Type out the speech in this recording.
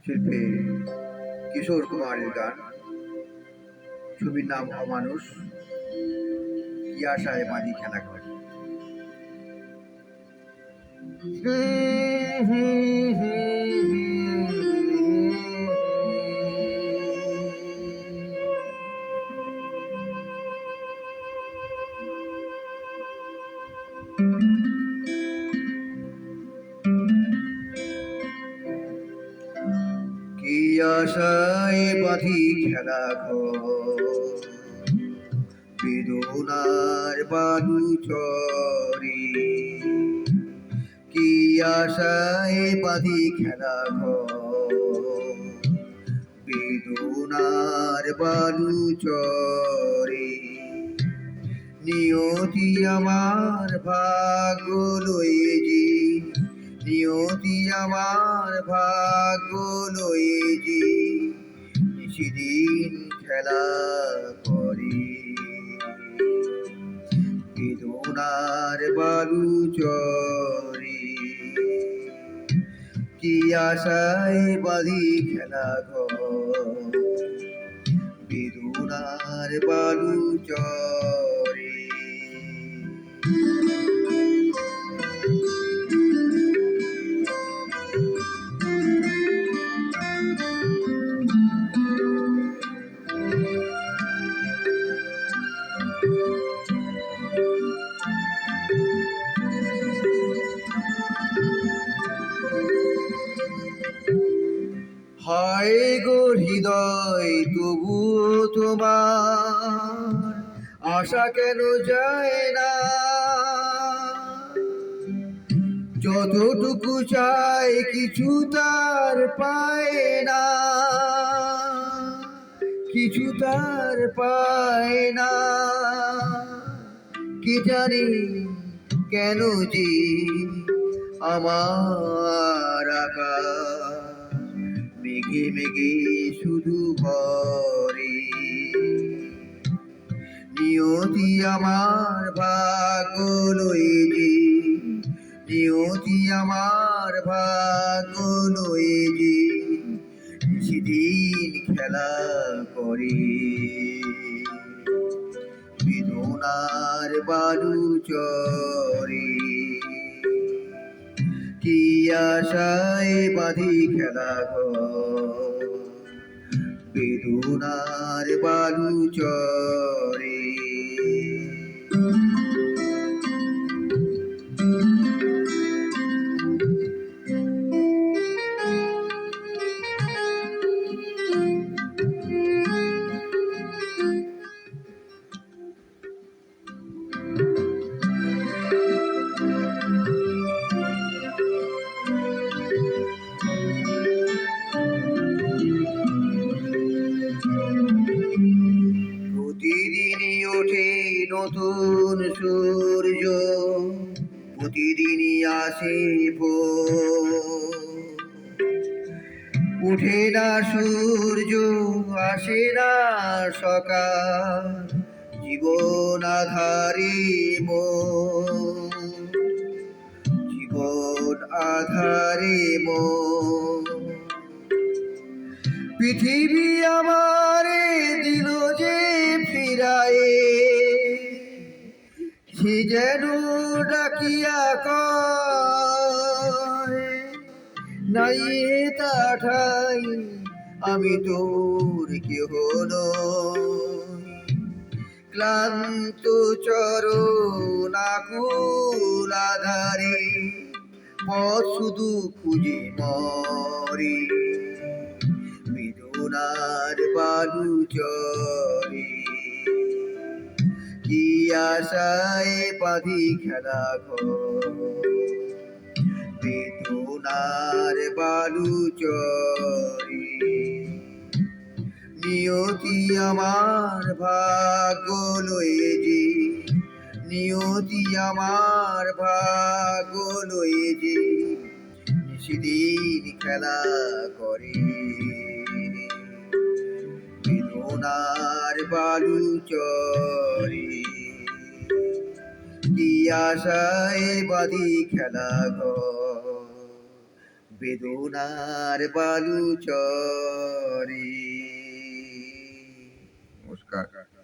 শিল্পী কিশোর কুমারের গান। ছবির নাম অমানুষ। কি আশায় মাঝি খেলা করে। কি আশায় বাঁধি খেলা ঘর, বেদনার বালু চরে। কি আশায় বাঁধি খেলা ঘর, বেদনার বালু চরে। নিয়তি আমার ভাগ্য লয়েছি, নিয়তি আমার ভাগ্য লয়েছি, সেদিন খেলা করে। বেদনার বালু চরে। কি আশায় বাঁধি খেলা ঘর, বেদনার বালু চরে। হায় গো হৃদয়, তবুও তোমার আশা কেন যায় না? যতটুকু চাই কিছু তার পায় না, কিছু তার পায় না। কি জানি কেন যে আমার আকাশ মেঘে মেঘে শুধু ভরে। নিয়তি আমার ভাগ্য লয়েছি, নিয়তি আমার ভাগ্য লয়েছি, সেদিন খেলা করে। বেদনার বালু চরে। কি আশায় বাঁধি খেলা ঘর, বেদনার বালু চরে। প্রতিদিনই ওঠে নতুন সূর্য, প্রতিদিনই আসে ভোর। উঠে না সূর্য, আসে না সকাল, জীবন আধারে মোর, জীবন আধারে মোর। পৃথিবী আমারে দিল যে ফিরায়ে, সে যেন ডাকিয়া কয়, নাই তা ঠাই আমি তোর কেহ নই। ক্লান্ত চরণ আকুল আধারে পথ শুধু খুঁজে মরে। বেদনার বালু চরে। কি আশায় বাঁধি খেলা ঘর, বেদনার বালু চরে। নিয়তি আমার ভাগ্য লয়েছি, নিয়তি আমার ভাগ্য লয়েছি, সেদিন খেলা করে। বেদনার বালু চরে। কি আশায় বাঁধি খেলা ঘর, বেদনার বালু চরে। নমস্কার।